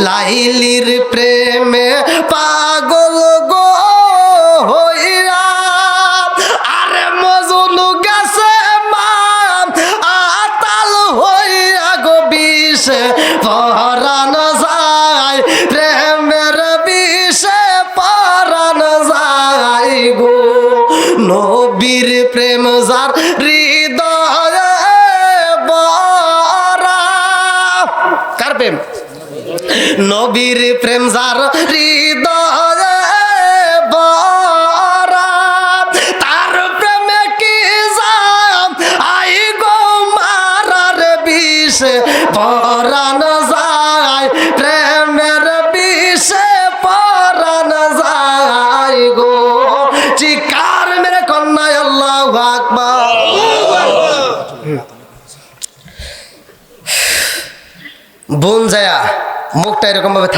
লাইলির প্রেমে পাগল গো হইয়া, আরে মজনু গেছে মান আতাল হইয়া গো, বিষে পরানো যায়, প্রেমের বিষে পরানো যায় গো। নবীর প্রেম যার হৃদয়ে বরা, কার প্রেম? নবীর প্রেম যার হৃদয়ে বরা, তার প্রেমে কি যাম আই গো মারার বিষে পরানো যায়, প্রেমের বিষে পরানো যায় গো। চিৎকার মেরে কন্যায় আল্লাহু আকবার। বোন যায়া মুখটা এরকম ভাবে